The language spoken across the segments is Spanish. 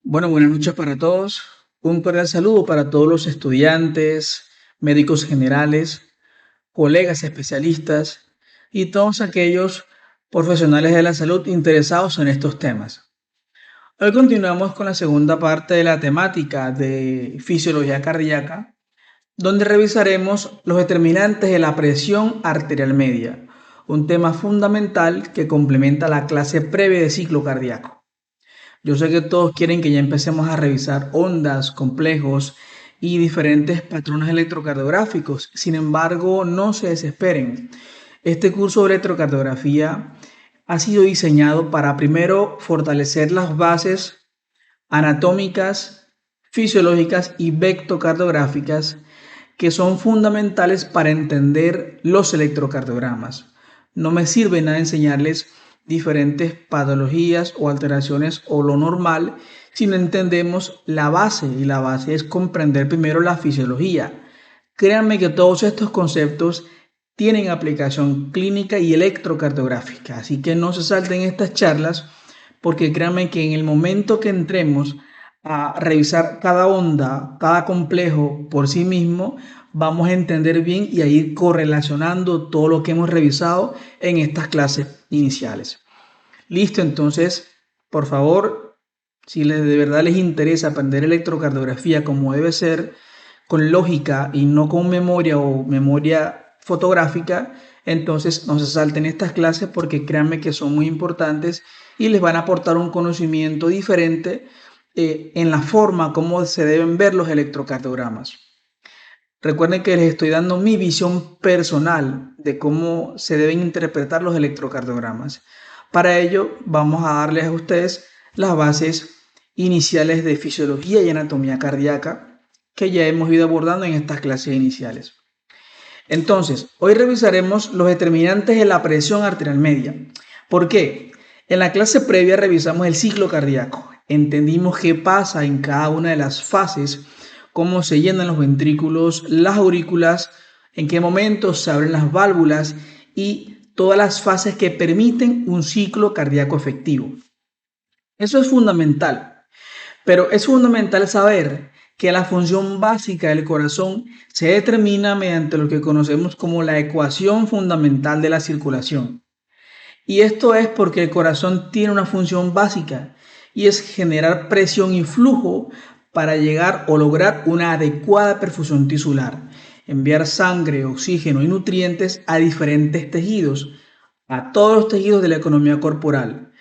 Bueno, buenas noches para todos. Un cordial saludo para todos los estudiantes, médicos generales, colegas especialistas y todos aquellos profesionales de la salud interesados en estos temas. Hoy continuamos con la segunda parte de la temática de fisiología cardíaca, donde revisaremos los determinantes de la presión arterial media, un tema fundamental que complementa la clase previa de ciclo cardíaco. Yo sé que todos quieren que ya empecemos a revisar ondas, complejos y diferentes patrones electrocardiográficos. Sin embargo, no se desesperen. Este curso de electrocardiografía ha sido diseñado para primero fortalecer las bases anatómicas, fisiológicas y vectocardiográficas que son fundamentales para entender los electrocardiogramas. No me sirve nada enseñarles diferentes patologías o alteraciones o lo normal si no entendemos la base, y la base es comprender primero la fisiología. Créanme que todos estos conceptos tienen aplicación clínica y electrocardiográfica, así que no se salten estas charlas porque créanme que en el momento que entremos a revisar cada onda, cada complejo por sí mismo, vamos a entender bien y a ir correlacionando todo lo que hemos revisado en estas clases iniciales. Listo, entonces, por favor, si de verdad les interesa aprender electrocardiografía como debe ser, con lógica y no con memoria o memoria fotográfica, entonces no se salten estas clases porque créanme que son muy importantes y les van a aportar un conocimiento diferente en la forma como se deben ver los electrocardiogramas. Recuerden que les estoy dando mi visión personal de cómo se deben interpretar los electrocardiogramas. Para ello vamos a darles a ustedes las bases iniciales de fisiología y anatomía cardíaca que ya hemos ido abordando en estas clases iniciales. Entonces, hoy revisaremos los determinantes de la presión arterial media. ¿Por qué? En la clase previa revisamos el ciclo cardíaco. Entendimos qué pasa en cada una de las fases, cómo se llenan los ventrículos, las aurículas, en qué momentos se abren las válvulas y todas las fases que permiten un ciclo cardíaco efectivo. Eso es fundamental, pero es fundamental saber que la función básica del corazón se determina mediante lo que conocemos como la ecuación fundamental de la circulación. Y esto es porque el corazón tiene una función básica y es generar presión y flujo para llegar o lograr una adecuada perfusión tisular, enviar sangre, oxígeno y nutrientes a diferentes tejidos, a todos los tejidos de la economía corporal.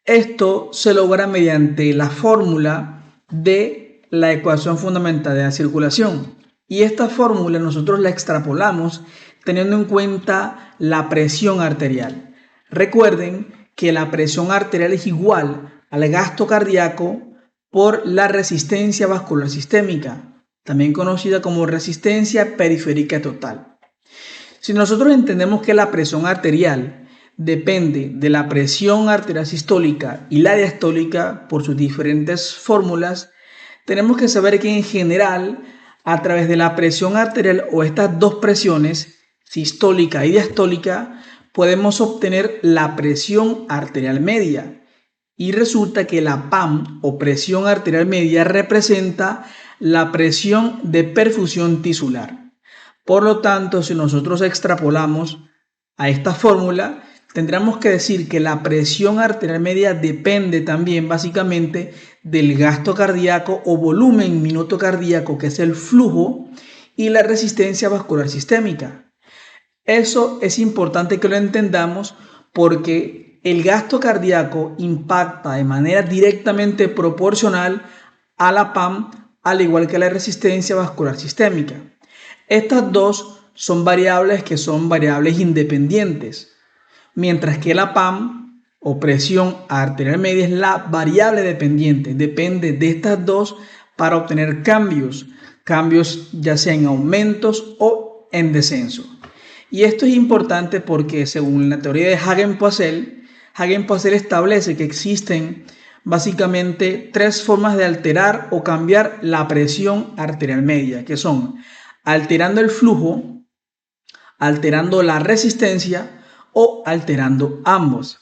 Esto se logra mediante la fórmula de la ecuación fundamental de la circulación. Y esta fórmula nosotros la extrapolamos teniendo en cuenta la presión arterial. Recuerden que la presión arterial es igual al gasto cardíaco por la resistencia vascular sistémica, también conocida como resistencia periférica total. Si nosotros entendemos que la presión arterial depende de la presión arterial sistólica y la diastólica por sus diferentes fórmulas, tenemos que saber que en general, a través de la presión arterial o estas dos presiones, sistólica y diastólica, podemos obtener la presión arterial media. Y resulta que la PAM o presión arterial media representa la presión de perfusión tisular. Por lo tanto, si nosotros extrapolamos a esta fórmula, tendríamos que decir que la presión arterial media depende también básicamente del gasto cardíaco o volumen minuto cardíaco, que es el flujo, y la resistencia vascular sistémica. Eso es importante que lo entendamos porque el gasto cardíaco impacta de manera directamente proporcional a la PAM, al igual que la resistencia vascular sistémica. Estas dos son variables que son variables independientes, mientras que la PAM o presión arterial media es la variable dependiente, depende de estas dos para obtener cambios ya sea en aumentos o en descenso. Y esto es importante porque según la teoría de Hagen-Poiseuille establece que existen básicamente tres formas de alterar o cambiar la presión arterial media, que son alterando el flujo, alterando la resistencia o alterando ambos.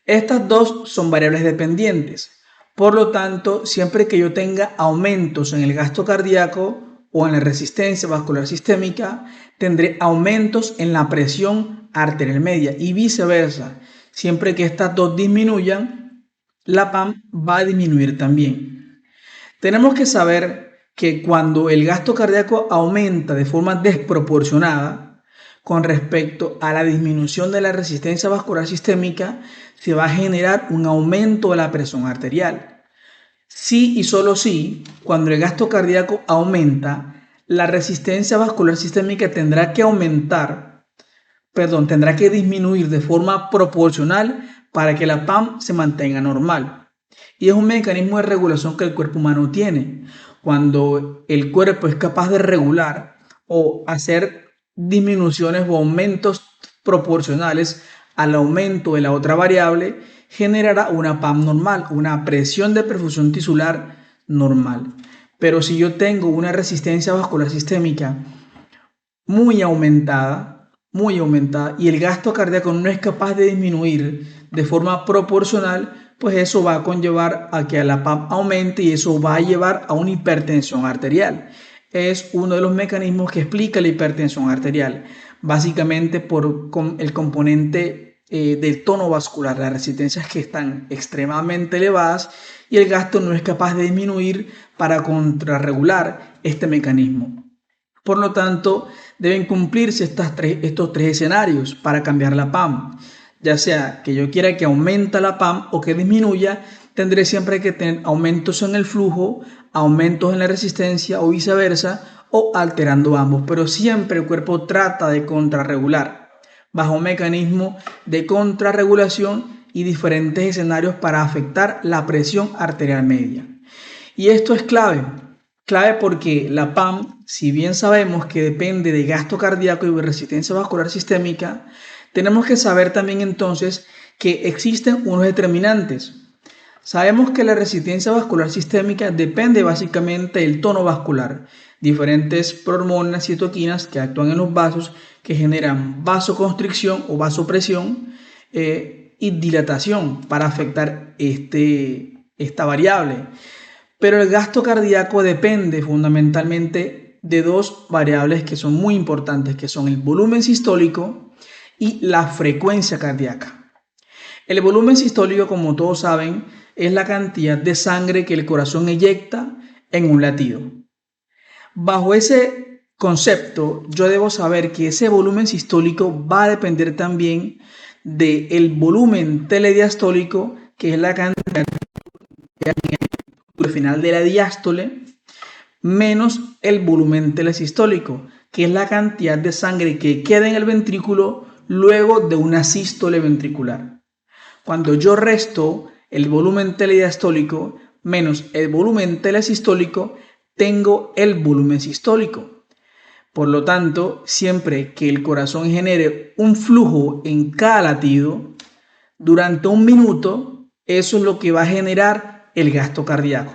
Estas dos son variables dependientes. Por lo tanto, siempre que yo tenga aumentos en el gasto cardíaco o en la resistencia vascular sistémica, tendré aumentos en la presión arterial media y viceversa. Siempre que estas dos disminuyan, la PAM va a disminuir también. Tenemos que saber que cuando el gasto cardíaco aumenta de forma desproporcionada con respecto a la disminución de la resistencia vascular sistémica, se va a generar un aumento de la presión arterial. Sí y solo sí, cuando el gasto cardíaco aumenta, la resistencia vascular sistémica tendrá que disminuir de forma proporcional para que la PAM se mantenga normal. Y es un mecanismo de regulación que el cuerpo humano tiene. Cuando el cuerpo es capaz de regular o hacer disminuciones o aumentos proporcionales al aumento de la otra variable, generará una PAM normal, una presión de perfusión tisular normal. Pero si yo tengo una resistencia vascular sistémica muy aumentada y el gasto cardíaco no es capaz de disminuir de forma proporcional, pues eso va a conllevar a que la PAM aumente y eso va a llevar a una hipertensión arterial. Es uno de los mecanismos que explica la hipertensión arterial, básicamente por el componente del tono vascular, las resistencias que están extremadamente elevadas y el gasto no es capaz de disminuir para contrarregular este mecanismo. Por lo tanto, deben cumplirse estos tres escenarios para cambiar la PAM. Ya sea que yo quiera que aumente la PAM o que disminuya, tendré siempre que tener aumentos en el flujo, aumentos en la resistencia o viceversa, o alterando ambos. Pero siempre el cuerpo trata de contrarregular bajo un mecanismo de contrarregulación y diferentes escenarios para afectar la presión arterial media. Y esto es clave porque la PAM, si bien sabemos que depende de gasto cardíaco y de resistencia vascular sistémica, tenemos que saber también entonces que existen unos determinantes. Sabemos que la resistencia vascular sistémica depende básicamente del tono vascular, diferentes prohormonas y citoquinas que actúan en los vasos que generan vasoconstricción o vasopresión y dilatación para afectar esta variable. Pero el gasto cardíaco depende fundamentalmente de dos variables que son muy importantes, que son el volumen sistólico y la frecuencia cardíaca. El volumen sistólico, como todos saben, es la cantidad de sangre que el corazón eyecta en un latido. Bajo ese concepto, yo debo saber que ese volumen sistólico va a depender también del volumen telediastólico, que es la cantidad final de la diástole, menos el volumen telesistólico, que es la cantidad de sangre que queda en el ventrículo luego de una sístole ventricular. Cuando yo resto el volumen telediastólico menos el volumen telesistólico, tengo el volumen sistólico. Por lo tanto, siempre que el corazón genere un flujo en cada latido durante un minuto, eso es lo que va a generar el gasto cardíaco.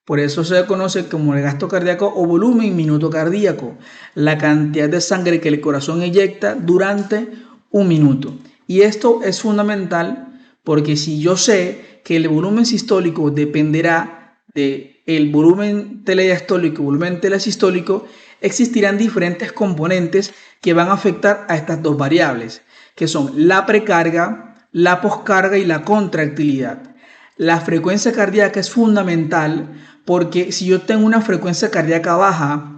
Por eso se conoce como el gasto cardíaco o volumen minuto cardíaco, la cantidad de sangre que el corazón eyecta durante un minuto. Y esto es fundamental porque si yo sé que el volumen sistólico dependerá del volumen telediastólico y volumen telesistólico, existirán diferentes componentes que van a afectar a estas dos variables, que son la precarga, la poscarga y la contractilidad. La frecuencia cardíaca es fundamental porque si yo tengo una frecuencia cardíaca baja,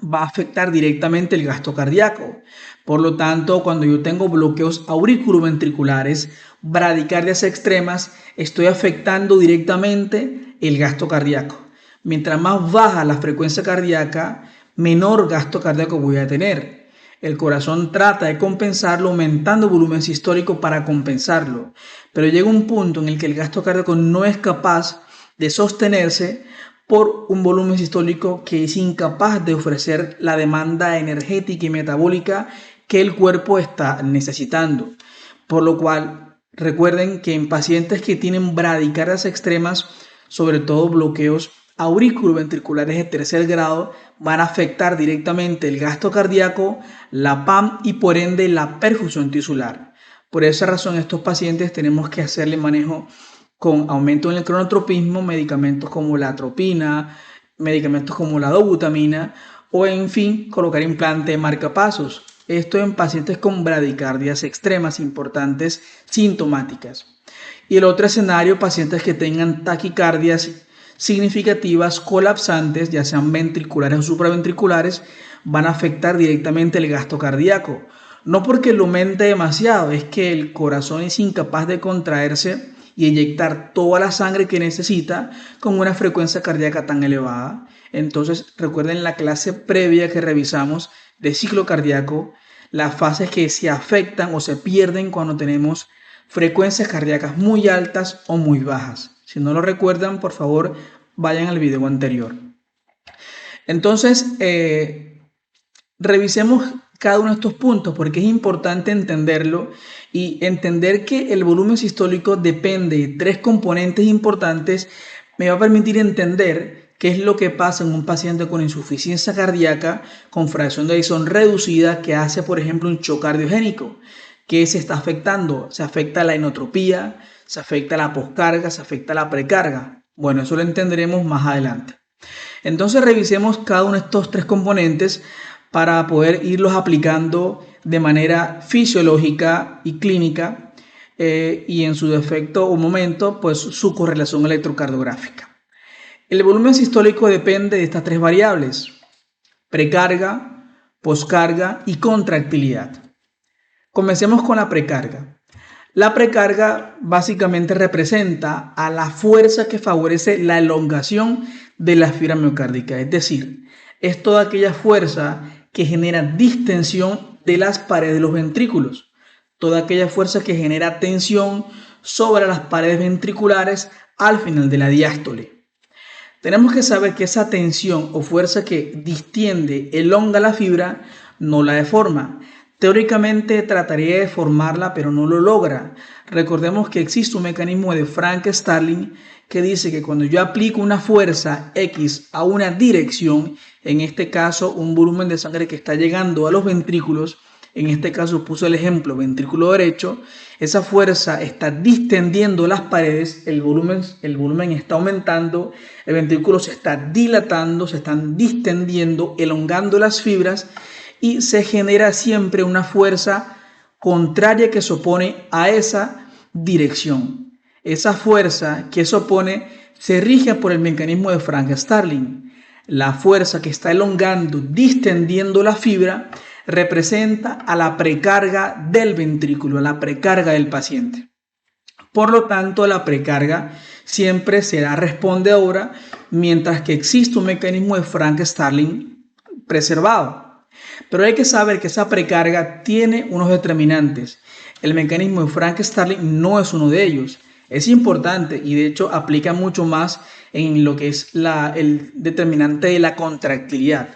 va a afectar directamente el gasto cardíaco. Por lo tanto, cuando yo tengo bloqueos auriculoventriculares, bradicardias extremas, estoy afectando directamente el gasto cardíaco. Mientras más baja la frecuencia cardíaca, menor gasto cardíaco voy a tener. El corazón trata de compensarlo aumentando el volumen sistólico para compensarlo, pero llega un punto en el que el gasto cardíaco no es capaz de sostenerse por un volumen sistólico que es incapaz de ofrecer la demanda energética y metabólica que el cuerpo está necesitando. Por lo cual, recuerden que en pacientes que tienen bradicardias extremas, sobre todo bloqueos auriculoventriculares de tercer grado, van a afectar directamente el gasto cardíaco, la PAM y por ende la perfusión tisular. Por esa razón, estos pacientes tenemos que hacerle manejo con aumento en el cronotropismo, medicamentos como la atropina, medicamentos como la dobutamina o en fin, colocar implante de marcapasos. Esto en pacientes con bradicardias extremas importantes sintomáticas. Y el otro escenario, pacientes que tengan taquicardias significativas colapsantes, ya sean ventriculares o supraventriculares, van a afectar directamente el gasto cardíaco. No porque lo aumente demasiado, es que el corazón es incapaz de contraerse y inyectar toda la sangre que necesita con una frecuencia cardíaca tan elevada. Entonces, recuerden la clase previa que revisamos de ciclo cardíaco, las fases que se afectan o se pierden cuando tenemos frecuencias cardíacas muy altas o muy bajas. Si no lo recuerdan, por favor, vayan al video anterior. Entonces, revisemos cada uno de estos puntos porque es importante entenderlo y entender que el volumen sistólico depende de tres componentes importantes. Me va a permitir entender qué es lo que pasa en un paciente con insuficiencia cardíaca con fracción de Edison reducida que hace, por ejemplo, un shock cardiogénico. ¿Qué se está afectando? Se afecta la inotropía, se afecta la poscarga, se afecta la precarga. Bueno, eso lo entenderemos más adelante. Entonces revisemos cada uno de estos tres componentes para poder irlos aplicando de manera fisiológica y clínica y en su defecto o momento, pues su correlación electrocardiográfica. El volumen sistólico depende de estas tres variables: precarga, poscarga y contractilidad. Comencemos con la precarga. La precarga básicamente representa a la fuerza que favorece la elongación de la fibra miocárdica, es decir, es toda aquella fuerza que genera distensión de las paredes de los ventrículos, toda aquella fuerza que genera tensión sobre las paredes ventriculares al final de la diástole. Tenemos que saber que esa tensión o fuerza que distiende, elonga la fibra, no la deforma. Teóricamente trataría de deformarla, pero no lo logra. Recordemos que existe un mecanismo de Frank-Starling que dice que cuando yo aplico una fuerza X a una dirección, en este caso un volumen de sangre que está llegando a los ventrículos, en este caso puso el ejemplo ventrículo derecho, esa fuerza está distendiendo las paredes, el volumen está aumentando, el ventrículo se está dilatando, se están distendiendo, elongando las fibras y se genera siempre una fuerza contraria que se opone a esa dirección. Esa fuerza que se opone se rige por el mecanismo de Frank-Starling. La fuerza que está elongando, distendiendo la fibra, representa a la precarga del ventrículo, a la precarga del paciente. Por lo tanto, la precarga siempre será respondedora mientras que existe un mecanismo de Frank-Starling preservado. Pero hay que saber que esa precarga tiene unos determinantes. El mecanismo de Frank-Starling no es uno de ellos. Es importante y de hecho aplica mucho más en lo que es el determinante de la contractilidad.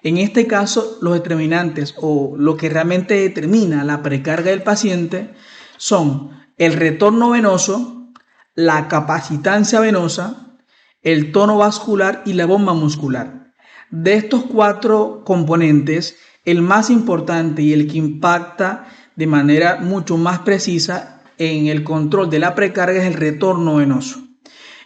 En este caso, los determinantes o lo que realmente determina la precarga del paciente son el retorno venoso, la capacitancia venosa, el tono vascular y la bomba muscular. De estos cuatro componentes, el más importante y el que impacta de manera mucho más precisa en el control de la precarga es el retorno venoso.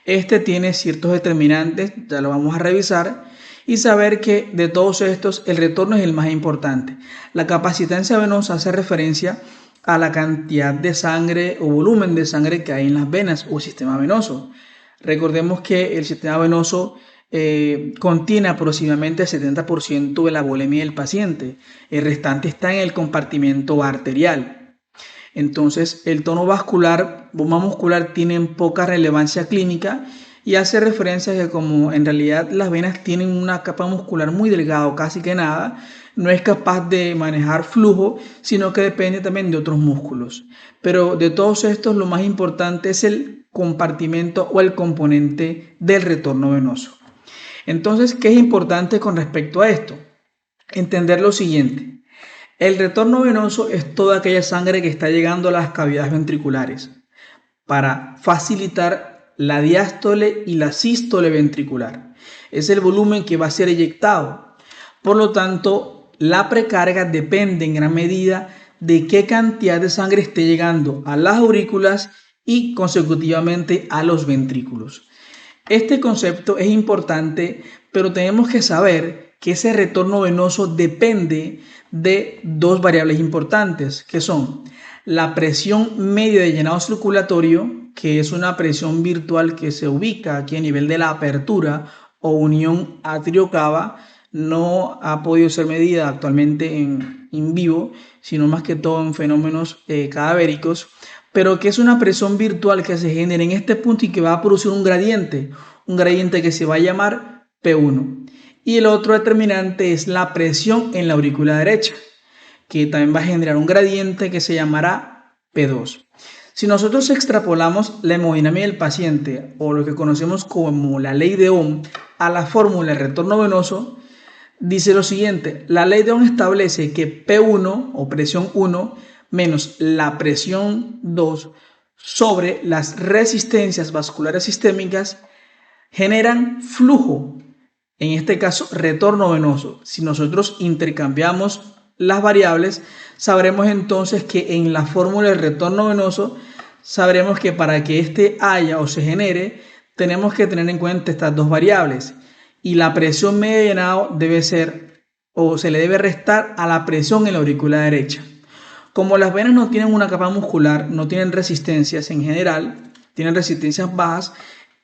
Este tiene ciertos determinantes, ya lo vamos a revisar, y saber que de todos estos el retorno es el más importante. La capacitancia venosa hace referencia a la cantidad de sangre o volumen de sangre que hay en las venas o sistema venoso. Recordemos que el sistema venoso contiene aproximadamente el 70% de la volemia del paciente. El restante está en el compartimento arterial. Entonces, el tono vascular, bomba muscular tienen poca relevancia clínica y hace referencia a que como en realidad las venas tienen una capa muscular muy delgada o casi que nada, no es capaz de manejar flujo, sino que depende también de otros músculos. Pero de todos estos, lo más importante es el compartimento o el componente del retorno venoso. Entonces, ¿qué es importante con respecto a esto? Entender lo siguiente. El retorno venoso es toda aquella sangre que está llegando a las cavidades ventriculares para facilitar la diástole y la sístole ventricular. Es el volumen que va a ser eyectado. Por lo tanto, la precarga depende en gran medida de qué cantidad de sangre esté llegando a las aurículas y consecutivamente a los ventrículos. Este concepto es importante, pero tenemos que saber que ese retorno venoso depende de dos variables importantes, que son la presión media de llenado circulatorio, que es una presión virtual que se ubica aquí a nivel de la apertura o unión atrio-cava. No ha podido ser medida actualmente en vivo, sino más que todo en fenómenos cadavéricos, pero que es una presión virtual que se genera en este punto y que va a producir un gradiente que se va a llamar P1. Y el otro determinante es la presión en la aurícula derecha, que también va a generar un gradiente que se llamará P2. Si nosotros extrapolamos la hemodinámica del paciente, o lo que conocemos como la ley de Ohm, a la fórmula de retorno venoso, dice lo siguiente: la ley de Ohm establece que P1 o presión 1 menos la presión 2 sobre las resistencias vasculares sistémicas generan flujo, en este caso retorno venoso. Si nosotros intercambiamos las variables, sabremos entonces que en la fórmula del retorno venoso, sabremos que para que éste haya o se genere, tenemos que tener en cuenta estas dos variables. Y la presión media de llenado debe ser, o se le debe restar a la presión en la aurícula derecha. Como las venas no tienen una capa muscular, no tienen resistencias en general, tienen resistencias bajas,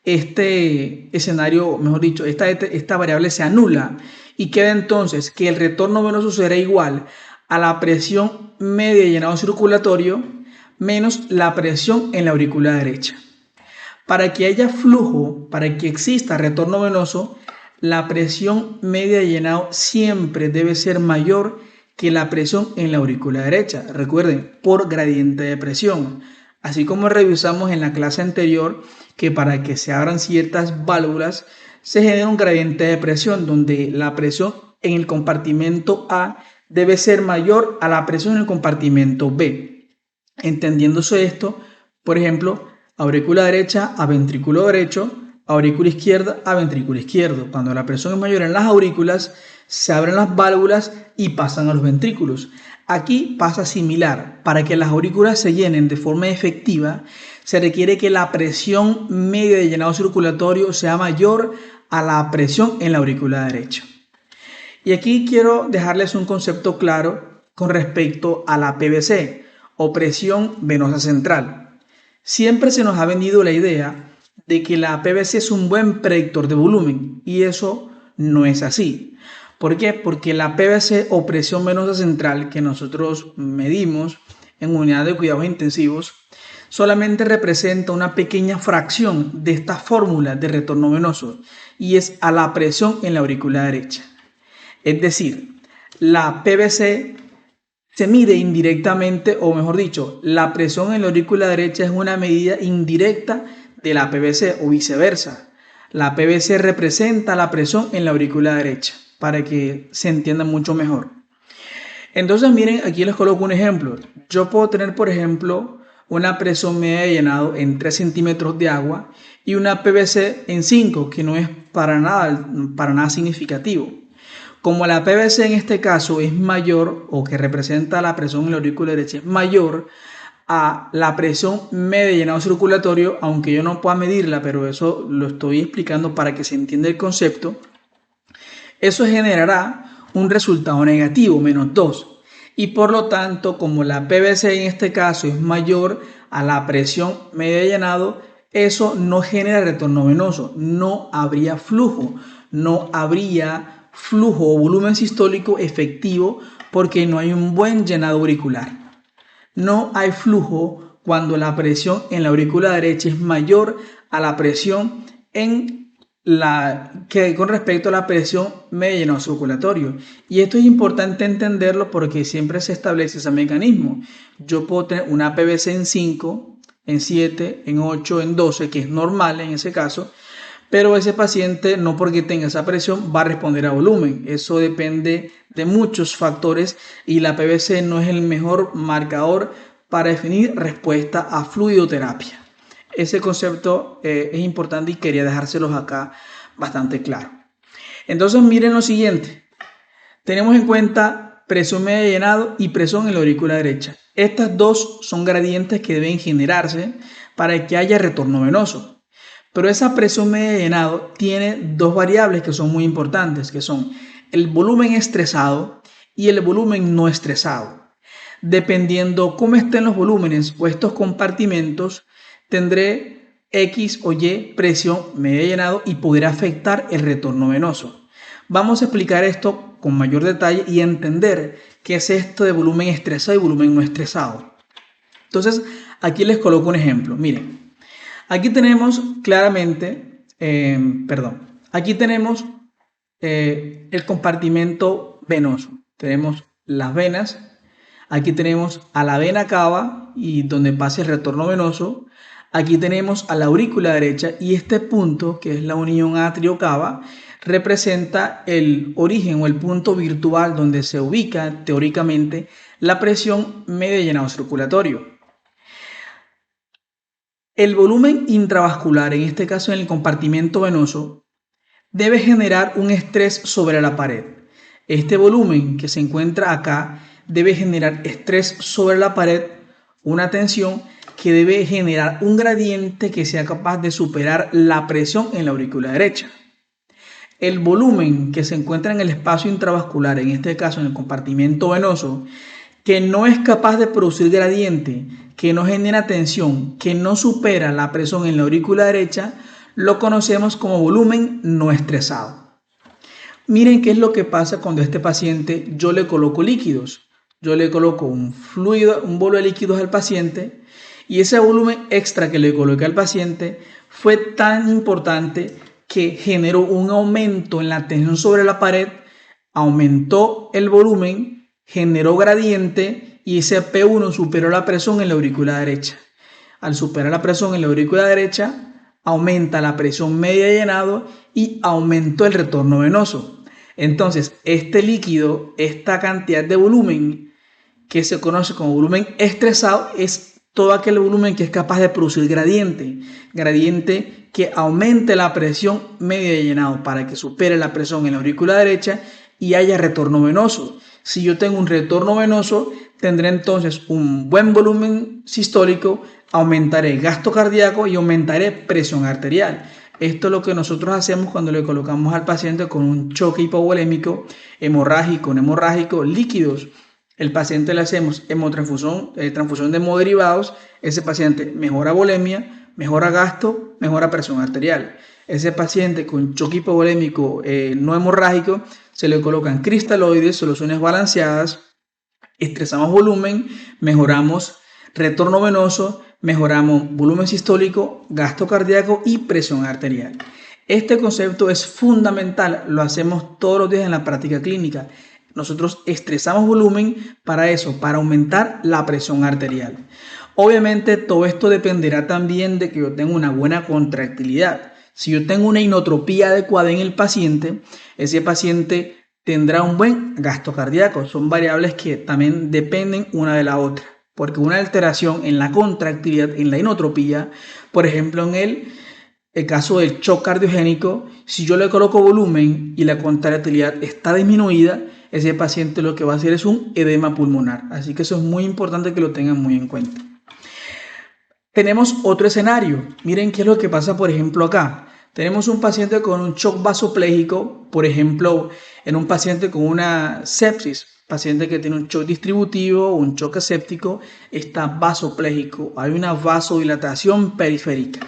este escenario, mejor dicho, esta variable se anula y queda entonces que el retorno venoso será igual a la presión media de llenado circulatorio menos la presión en la aurícula derecha. Para que haya flujo, para que exista retorno venoso, la presión media de llenado siempre debe ser mayor que la presión en la aurícula derecha. Recuerden, por gradiente de presión. Así como revisamos en la clase anterior que para que se abran ciertas válvulas se genera un gradiente de presión donde la presión en el compartimento A debe ser mayor a la presión en el compartimento B. Entendiéndose esto, por ejemplo, aurícula derecha a ventrículo derecho, aurícula izquierda a ventrículo izquierdo. Cuando la presión es mayor en las aurículas, se abren las válvulas y pasan a los ventrículos. Aquí pasa similar. Para que las aurículas se llenen de forma efectiva, se requiere que la presión media de llenado circulatorio sea mayor a la presión en la aurícula derecha. Y aquí quiero dejarles un concepto claro con respecto a la PVC o presión venosa central. Siempre se nos ha vendido la idea de que la PVC es un buen predictor de volumen y eso no es así. ¿Por qué? Porque la PVC o presión venosa central que nosotros medimos en unidad de cuidados intensivos solamente representa una pequeña fracción de esta fórmula de retorno venoso y es a la presión en la aurícula derecha. Es decir, la PVC se mide indirectamente, o mejor dicho, la presión en la aurícula derecha es una medida indirecta de la PVC o viceversa. La PVC representa la presión en la aurícula derecha, para que se entienda mucho mejor. Entonces miren, aquí les coloco un ejemplo. Yo puedo tener, por ejemplo, una presión media de llenado en 3 centímetros de agua y una PVC en 5, que no es para nada significativo. Como la PVC en este caso es mayor, o que representa la presión en la aurícula derecha es mayor a la presión media de llenado circulatorio, aunque yo no pueda medirla, pero eso lo estoy explicando para que se entienda el concepto, eso generará un resultado negativo, menos 2. Y por lo tanto, como la PVC en este caso es mayor a la presión media de llenado, eso no genera retorno venoso, no habría flujo o volumen sistólico efectivo porque no hay un buen llenado auricular. No hay flujo cuando la presión en la aurícula derecha es mayor a la presión con respecto a la presión media de llenado circulatorio. Y esto es importante entenderlo porque siempre se establece ese mecanismo. Yo puedo tener una PVC en 5, en 7, en 8, en 12, que es normal en ese caso, pero ese paciente no porque tenga esa presión va a responder a volumen. Eso depende de muchos factores y la PVC no es el mejor marcador para definir respuesta a fluidoterapia. Ese concepto es importante y quería dejárselos acá bastante claro. Entonces miren lo siguiente. Tenemos en cuenta presión media de llenado y presión en la aurícula derecha. Estas dos son gradientes que deben generarse para que haya retorno venoso. Pero esa presión media de llenado tiene dos variables que son muy importantes, que son el volumen estresado y el volumen no estresado. Dependiendo cómo estén los volúmenes o estos compartimentos, tendré X o Y presión media de llenado y podrá afectar el retorno venoso. Vamos a explicar esto con mayor detalle y entender qué es esto de volumen estresado y volumen no estresado. Entonces, aquí les coloco un ejemplo. Miren, aquí tenemos claramente, aquí tenemos el compartimento venoso. Tenemos las venas. Aquí tenemos a la vena cava y donde pasa el retorno venoso. Aquí tenemos a la aurícula derecha y este punto, que es la unión atrio-cava, representa el origen o el punto virtual donde se ubica teóricamente la presión media de llenado circulatorio. El volumen intravascular, en este caso en el compartimento venoso, debe generar un estrés sobre la pared. Este volumen que se encuentra acá debe generar estrés sobre la pared, una tensión que debe generar un gradiente que sea capaz de superar la presión en la aurícula derecha. El volumen que se encuentra en el espacio intravascular, en este caso en el compartimento venoso, que no es capaz de producir gradiente, que no genera tensión, que no supera la presión en la aurícula derecha, lo conocemos como volumen no estresado. Miren qué es lo que pasa cuando a este paciente yo le coloco líquidos. Yo le coloco un fluido, un bolo de líquidos al paciente y ese volumen extra que le coloqué al paciente fue tan importante que generó un aumento en la tensión sobre la pared, aumentó el volumen, generó gradiente y ese P1 superó la presión en la aurícula derecha. Al superar la presión en la aurícula derecha, aumenta la presión media de llenado y aumentó el retorno venoso. Entonces, este líquido, esta cantidad de volumen que se conoce como volumen estresado, es todo aquel volumen que es capaz de producir gradiente que aumente la presión media de llenado para que supere la presión en la aurícula derecha y haya retorno venoso. Si yo tengo un retorno venoso, tendré entonces un buen volumen sistólico, aumentaré gasto cardíaco y aumentaré presión arterial. Esto es lo que nosotros hacemos cuando le colocamos al paciente con un choque hipovolémico, hemorrágico, líquidos. El paciente le hacemos hemotransfusión, transfusión de hemoderivados. Ese paciente mejora volemia, mejora gasto, mejora presión arterial. Ese paciente con choque hipovolémico no hemorrágico se le colocan cristaloides, soluciones balanceadas, estresamos volumen, mejoramos retorno venoso, mejoramos volumen sistólico, gasto cardíaco y presión arterial. Este concepto es fundamental, lo hacemos todos los días en la práctica clínica. Nosotros estresamos volumen para eso, para aumentar la presión arterial. Obviamente todo esto dependerá también de que yo tenga una buena contractilidad. Si yo tengo una inotropía adecuada en el paciente, ese paciente tendrá un buen gasto cardíaco. Son variables que también dependen una de la otra. Porque una alteración en la contractilidad, en la inotropía, por ejemplo en el caso del shock cardiogénico, si yo le coloco volumen y la contractilidad está disminuida, ese paciente lo que va a hacer es un edema pulmonar. Así que eso es muy importante que lo tengan muy en cuenta. Tenemos otro escenario. Miren qué es lo que pasa, por ejemplo, acá. Tenemos un paciente con un shock vasopléjico, por ejemplo, en un paciente con una sepsis, paciente que tiene un shock distributivo, un shock aséptico, está vasopléjico, hay una vasodilatación periférica.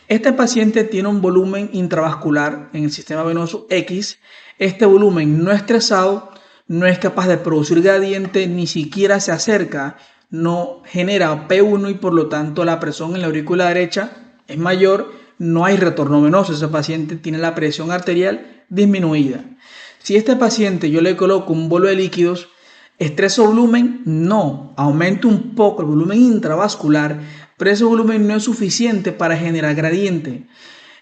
Este paciente tiene un volumen intravascular en el sistema venoso X. Este volumen no estresado no es capaz de producir gradiente, ni siquiera se acerca, no genera P1 y por lo tanto la presión en la aurícula derecha es mayor, no hay retorno venoso, ese paciente tiene la presión arterial disminuida. Si a este paciente yo le coloco un bolo de líquidos, ¿estreso volumen? No, aumento un poco el volumen intravascular, pero ese volumen no es suficiente para generar gradiente.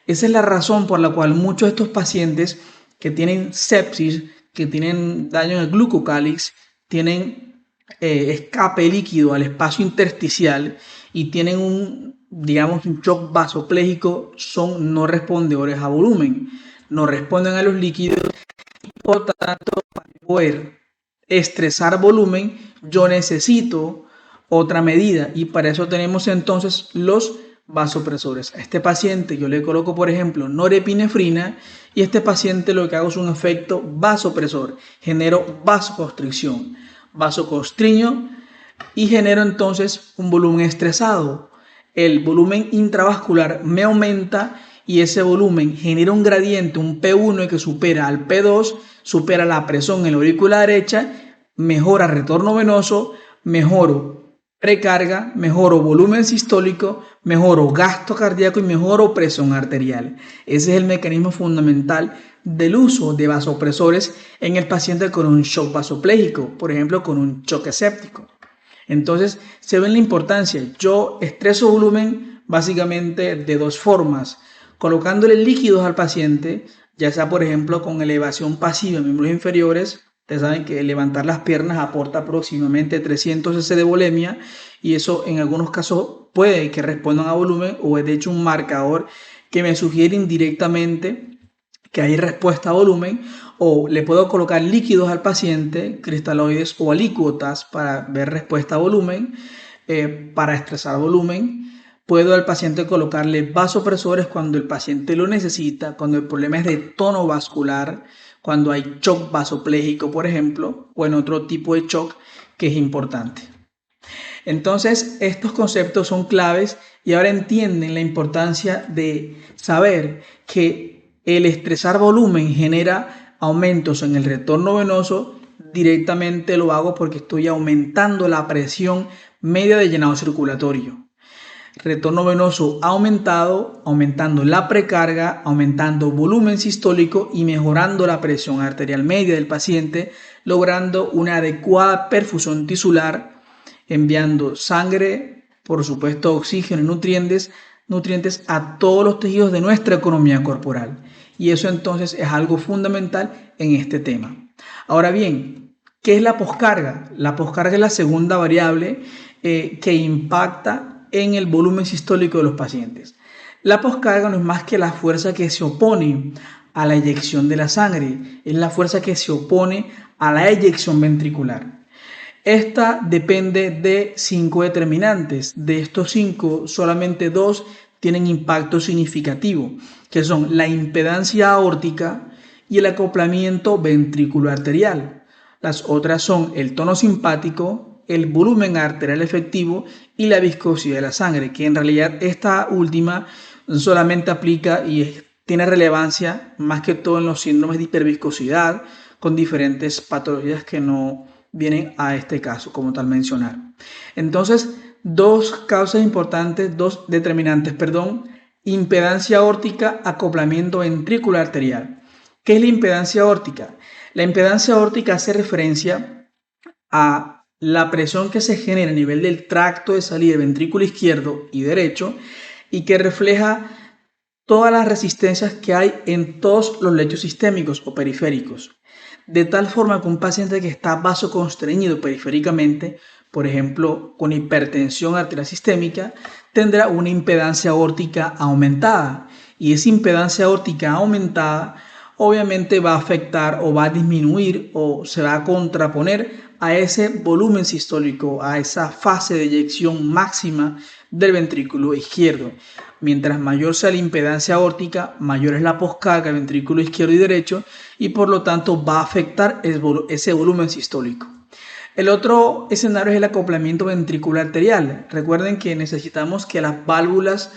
Esa es la razón por la cual muchos de estos pacientes que tienen sepsis, que tienen daño en el glucocálix, tienen escape líquido al espacio intersticial y tienen un shock vasopléjico, son no respondedores a volumen, no responden a los líquidos y por tanto para poder estresar volumen yo necesito otra medida y para eso tenemos entonces los vasopresores. A este paciente yo le coloco, por ejemplo, norepinefrina y este paciente lo que hago es un efecto vasopresor. Genero vasoconstricción, vasoconstriño y genero entonces un volumen estresado. El volumen intravascular me aumenta y ese volumen genera un gradiente, un P1 que supera al P2, supera la presión en la aurícula derecha, mejora retorno venoso, mejoro precarga, mejoro volumen sistólico, mejoro gasto cardíaco y mejoro presión arterial. Ese es el mecanismo fundamental del uso de vasopresores en el paciente con un shock vasopléjico, por ejemplo, con un choque séptico. Entonces, se ve la importancia. Yo estreso volumen básicamente de dos formas: colocándole líquidos al paciente, ya sea por ejemplo con elevación pasiva en miembros inferiores. Ustedes saben que levantar las piernas aporta aproximadamente 300 cc de volemia y eso en algunos casos puede que respondan a volumen o es de hecho un marcador que me sugiere indirectamente que hay respuesta a volumen. O le puedo colocar líquidos al paciente, cristaloides o alícuotas para ver respuesta a volumen, para estresar volumen. Puedo al paciente colocarle vasopresores cuando el paciente lo necesita, cuando el problema es de tono vascular, cuando hay shock vasopléjico, por ejemplo, o en otro tipo de shock que es importante. Entonces, estos conceptos son claves y ahora entienden la importancia de saber que el estresar volumen genera aumentos en el retorno venoso. Directamente lo hago porque estoy aumentando la presión media de llenado circulatorio. Retorno venoso aumentado, aumentando la precarga, aumentando volumen sistólico y mejorando la presión arterial media del paciente, logrando una adecuada perfusión tisular, enviando sangre, por supuesto oxígeno y nutrientes a todos los tejidos de nuestra economía corporal. Y eso entonces es algo fundamental en este tema. Ahora bien, ¿qué es la poscarga? La poscarga es la segunda variable que impacta en el volumen sistólico de los pacientes. La poscarga no es más que la fuerza que se opone a la eyección de la sangre, es la fuerza que se opone a la eyección ventricular. Esta depende de 5 determinantes. De estos 5, solamente 2 tienen impacto significativo, que son la impedancia aórtica y el acoplamiento ventrículo arterial. Las otras son el tono simpático, el volumen arterial efectivo y la viscosidad de la sangre, que en realidad esta última solamente aplica y tiene relevancia más que todo en los síndromes de hiperviscosidad con diferentes patologías que no vienen a este caso como tal mencionar. Entonces, dos causas importantes, dos determinantes, impedancia aórtica, acoplamiento ventrículo arterial. ¿Qué es la impedancia aórtica? La impedancia aórtica hace referencia a la presión que se genera a nivel del tracto de salida del ventrículo izquierdo y derecho y que refleja todas las resistencias que hay en todos los lechos sistémicos o periféricos. De tal forma que un paciente que está vasoconstreñido periféricamente, por ejemplo con hipertensión arterial sistémica, tendrá una impedancia aórtica aumentada y esa impedancia aórtica aumentada obviamente va a afectar o va a disminuir o se va a contraponer a ese volumen sistólico, a esa fase de eyección máxima del ventrículo izquierdo. Mientras mayor sea la impedancia aórtica, mayor es la poscarga del ventrículo izquierdo y derecho y por lo tanto va a afectar ese volumen sistólico. El otro escenario es el acoplamiento ventricular arterial. Recuerden que necesitamos que las válvulas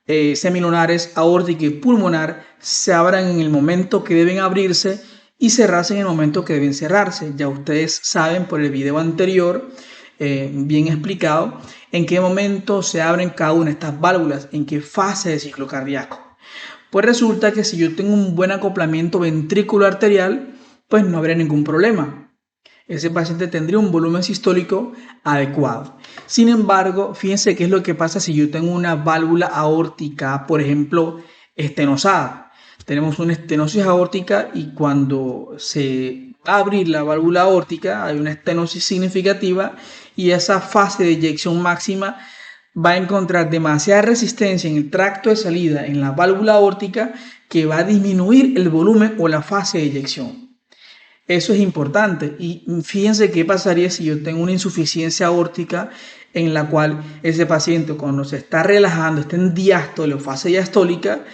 semilunares, aórtica y pulmonar se abran en el momento que deben abrirse y cerrarse en el momento que deben cerrarse. Ya ustedes saben por el video anterior, bien explicado, en qué momento se abren cada una de estas válvulas, en qué fase de ciclo cardíaco. Pues resulta que si yo tengo un buen acoplamiento ventrículo arterial, pues no habrá ningún problema. Ese paciente tendría un volumen sistólico adecuado. Sin embargo, fíjense qué es lo que pasa si yo tengo una válvula aórtica, por ejemplo, estenosada. Tenemos una estenosis aórtica y cuando se va a abrir la válvula aórtica hay una estenosis significativa y esa fase de eyección máxima va a encontrar demasiada resistencia en el tracto de salida en la válvula aórtica que va a disminuir el volumen o la fase de eyección. Eso es importante y fíjense qué pasaría si yo tengo una insuficiencia aórtica en la cual ese paciente cuando se está relajando, está en diástole o fase diastólica,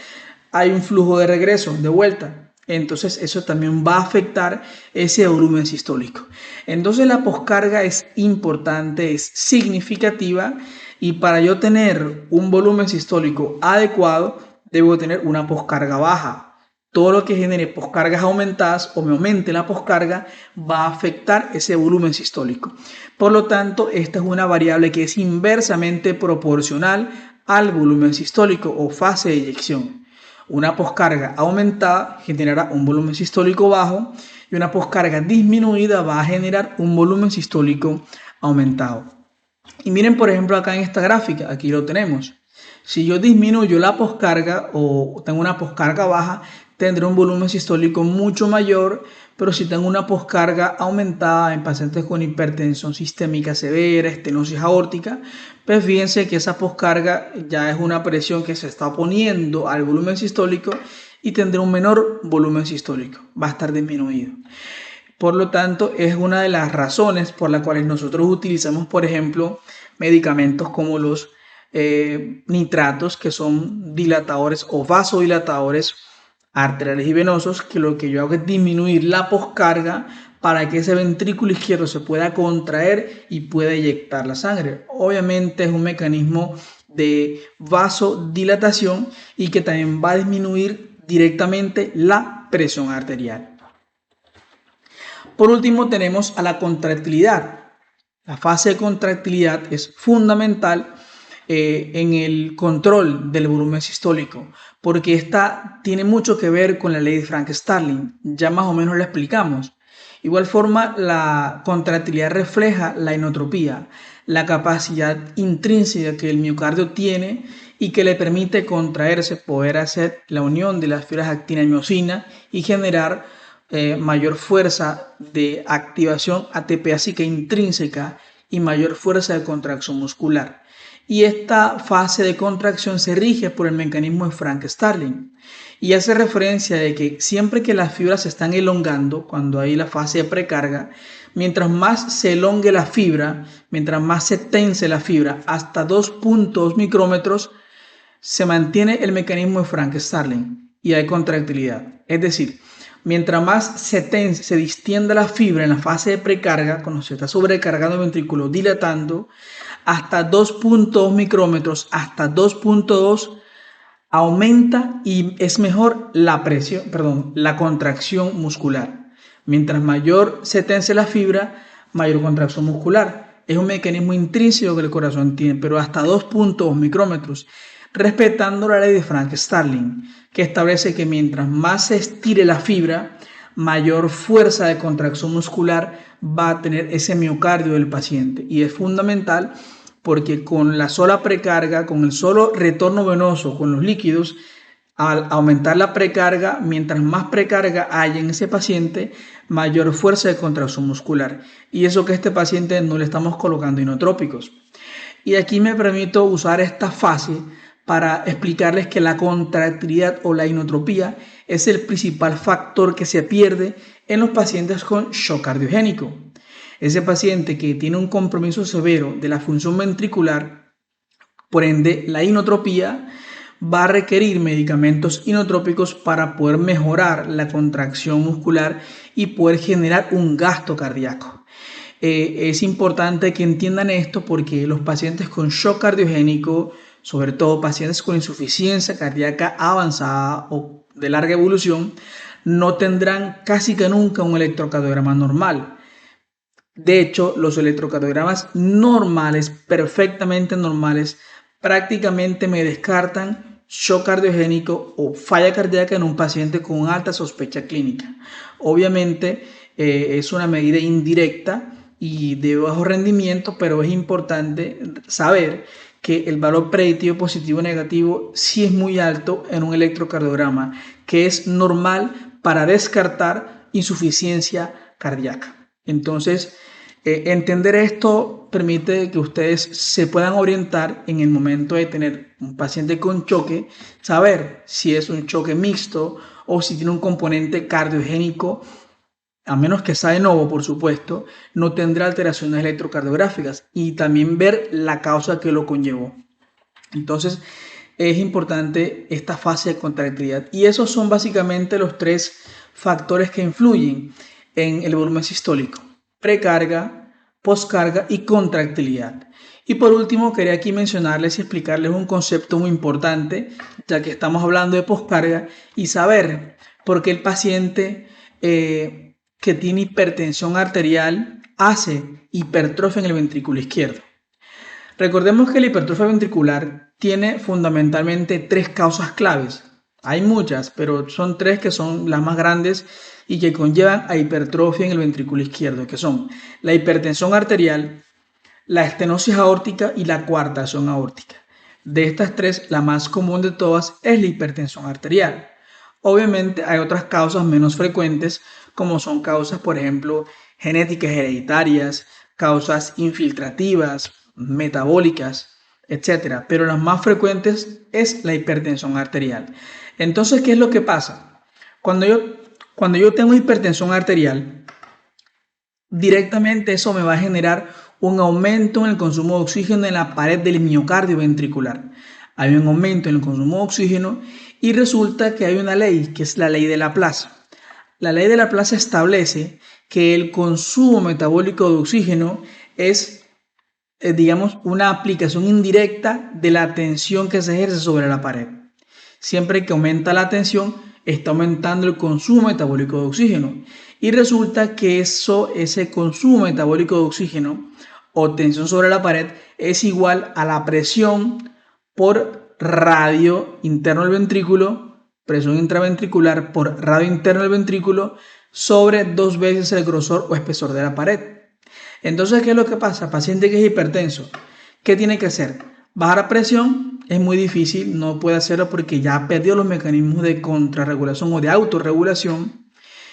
hay un flujo de regreso, de vuelta. Entonces eso también va a afectar ese volumen sistólico. Entonces la poscarga es importante, es significativa, y para yo tener un volumen sistólico adecuado, debo tener una poscarga baja. Todo lo que genere poscargas aumentadas o me aumente la poscarga va a afectar ese volumen sistólico. Por lo tanto, esta es una variable que es inversamente proporcional al volumen sistólico o fase de eyección. Una poscarga aumentada generará un volumen sistólico bajo y una poscarga disminuida va a generar un volumen sistólico aumentado. Y miren, por ejemplo, acá en esta gráfica, aquí lo tenemos. Si yo disminuyo la poscarga o tengo una poscarga baja, tendré un volumen sistólico mucho mayor, pero si tengo una poscarga aumentada en pacientes con hipertensión sistémica severa, estenosis aórtica, pues fíjense que esa poscarga ya es una presión que se está oponiendo al volumen sistólico y tendré un menor volumen sistólico, va a estar disminuido. Por lo tanto, es una de las razones por las cuales nosotros utilizamos, por ejemplo, medicamentos como los nitratos, que son dilatadores o vasodilatadores arteriales y venosos, que lo que yo hago es disminuir la poscarga para que ese ventrículo izquierdo se pueda contraer y pueda eyectar la sangre. Obviamente es un mecanismo de vasodilatación y que también va a disminuir directamente la presión arterial. Por último, tenemos a la contractilidad. La fase de contractilidad es fundamental en el control del volumen sistólico, porque esta tiene mucho que ver con la ley de Frank-Starling. Ya más o menos la explicamos. Igual forma, la contractilidad refleja la inotropía, la capacidad intrínseca que el miocardio tiene y que le permite contraerse, poder hacer la unión de las fibras actina y miosina y generar mayor fuerza de activación ATPásica intrínseca y mayor fuerza de contracción muscular. Y esta fase de contracción se rige por el mecanismo de Frank-Starling y hace referencia de que siempre que las fibras se están elongando, cuando hay la fase de precarga, mientras más se elongue la fibra, mientras más se tense la fibra, hasta 2.2 micrómetros, se mantiene el mecanismo de Frank-Starling y hay contractilidad. Es decir, mientras más se distienda la fibra en la fase de precarga, cuando se está sobrecargando el ventrículo, dilatando, hasta 2.2 micrómetros, hasta 2.2, aumenta y es mejor la contracción muscular. Mientras mayor se tense la fibra, mayor contracción muscular. Es un mecanismo intrínseco que el corazón tiene, pero hasta 2.2 micrómetros, respetando la ley de Frank-Starling, que establece que mientras más se estire la fibra, mayor fuerza de contracción muscular va a tener ese miocardio del paciente. Y es fundamental porque con la sola precarga, con el solo retorno venoso con los líquidos, al aumentar la precarga, mientras más precarga haya en ese paciente, mayor fuerza de contracción muscular. Y eso que a este paciente no le estamos colocando inotrópicos. Y aquí me permito usar esta fase para explicarles que la contractilidad o la inotropía es el principal factor que se pierde en los pacientes con shock cardiogénico. Ese paciente que tiene un compromiso severo de la función ventricular, por ende la inotropía, va a requerir medicamentos inotrópicos para poder mejorar la contracción muscular y poder generar un gasto cardíaco. Es importante que entiendan esto porque los pacientes con shock cardiogénico, sobre todo pacientes con insuficiencia cardíaca avanzada o de larga evolución, no tendrán casi que nunca un electrocardiograma normal. De hecho, los electrocardiogramas normales, perfectamente normales, prácticamente me descartan shock cardiogénico o falla cardíaca en un paciente con alta sospecha clínica. Obviamente es una medida indirecta y de bajo rendimiento, pero es importante saber que el valor predictivo positivo o negativo sí es muy alto en un electrocardiograma, que es normal para descartar insuficiencia cardíaca. Entonces, entender esto permite que ustedes se puedan orientar en el momento de tener un paciente con choque, saber si es un choque mixto o si tiene un componente cardiogénico a menos que sea de novo, por supuesto, no tendrá alteraciones electrocardiográficas y también ver la causa que lo conllevó. Entonces, es importante esta fase de contractilidad. Y esos son básicamente los tres factores que influyen en el volumen sistólico: precarga, poscarga y contractilidad. Y por último, quería aquí mencionarles y explicarles un concepto muy importante, ya que estamos hablando de poscarga, y saber por qué el paciente que tiene hipertensión arterial hace hipertrofia en el ventrículo izquierdo. Recordemos que la hipertrofia ventricular tiene fundamentalmente tres causas claves. Hay muchas, pero son tres que son las más grandes y que conllevan a hipertrofia en el ventrículo izquierdo, que son la hipertensión arterial, la estenosis aórtica y la coartación aórtica. De estas tres, la más común de todas es la hipertensión arterial. Obviamente hay otras causas menos frecuentes, como son causas, por ejemplo, genéticas hereditarias, causas infiltrativas, metabólicas, etcétera. Pero las más frecuentes es la hipertensión arterial. Entonces, ¿qué es lo que pasa? Cuando yo tengo hipertensión arterial, directamente eso me va a generar un aumento en el consumo de oxígeno en la pared del miocardio ventricular. Hay un aumento en el consumo de oxígeno y resulta que hay una ley, que es la ley de Laplace. La ley de Laplace establece que el consumo metabólico de oxígeno es, digamos, una aplicación indirecta de la tensión que se ejerce sobre la pared. Siempre que aumenta la tensión, está aumentando el consumo metabólico de oxígeno. Y resulta que ese consumo metabólico de oxígeno o tensión sobre la pared es igual a la presión por radio interno del ventrículo, presión intraventricular por radio interno del ventrículo, sobre 2 veces el grosor o espesor de la pared. Entonces, ¿qué es lo que pasa? Paciente que es hipertenso, ¿qué tiene que hacer? Bajar la presión es muy difícil, no puede hacerlo porque ya perdió los mecanismos de contrarregulación o de autorregulación.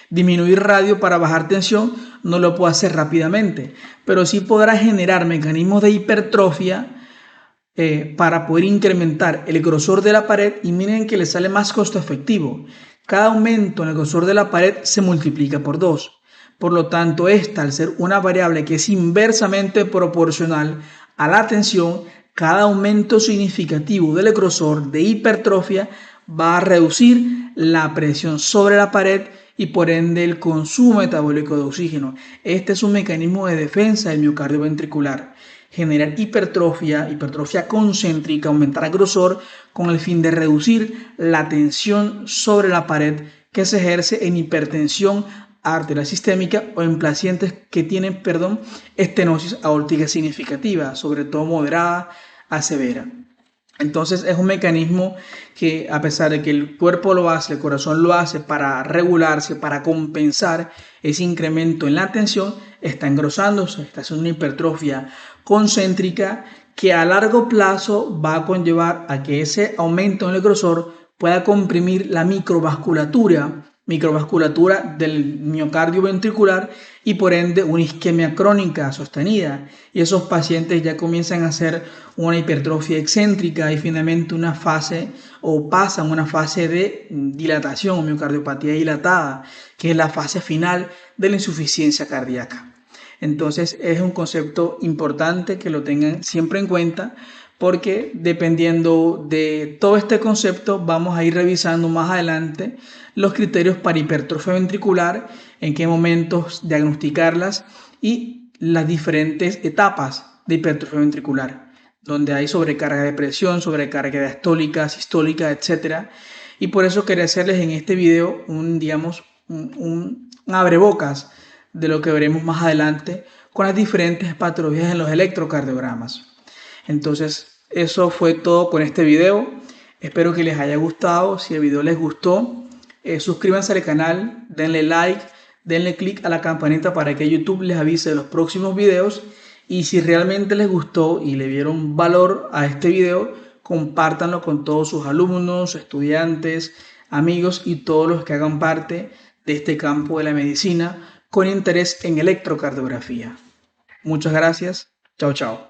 Disminuir radio para bajar tensión no lo puede hacer rápidamente, pero sí podrá generar mecanismos de hipertrofia para poder incrementar el grosor de la pared, y miren que le sale más costo efectivo. Cada aumento en el grosor de la pared se multiplica por 2. Por lo tanto, esta, al ser una variable que es inversamente proporcional a la tensión, cada aumento significativo del grosor de hipertrofia va a reducir la presión sobre la pared y por ende el consumo metabólico de oxígeno. Este es un mecanismo de defensa del miocardio ventricular. Generar hipertrofia concéntrica, aumentar el grosor con el fin de reducir la tensión sobre la pared que se ejerce en hipertensión arterial sistémica o en pacientes que tienen, estenosis aórtica significativa, sobre todo moderada a severa. Entonces es un mecanismo que, a pesar de que el cuerpo lo hace, el corazón lo hace para regularse, para compensar ese incremento en la tensión, está engrosándose, está haciendo una hipertrofia concéntrica que a largo plazo va a conllevar a que ese aumento en el grosor pueda comprimir la microvasculatura del miocardio ventricular y por ende una isquemia crónica sostenida, y esos pacientes ya comienzan a hacer una hipertrofia excéntrica y finalmente una fase o pasan una fase de dilatación o miocardiopatía dilatada, que es la fase final de la insuficiencia cardíaca. Entonces es un concepto importante que lo tengan siempre en cuenta, porque dependiendo de todo este concepto vamos a ir revisando más adelante los criterios para hipertrofia ventricular, en qué momentos diagnosticarlas y las diferentes etapas de hipertrofia ventricular, donde hay sobrecarga de presión, sobrecarga diastólica, sistólica, etc. Y por eso quería hacerles en este video un abrebocas de lo que veremos más adelante con las diferentes patologías en los electrocardiogramas. Entonces, eso fue todo con este video. Espero que les haya gustado. Si el video les gustó, suscríbanse al canal, denle like, denle click a la campanita para que YouTube les avise de los próximos videos. Y si realmente les gustó y le dieron valor a este video, compártanlo con todos sus alumnos, estudiantes, amigos y todos los que hagan parte de este campo de la medicina con interés en electrocardiografía. Muchas gracias. Chao, chao.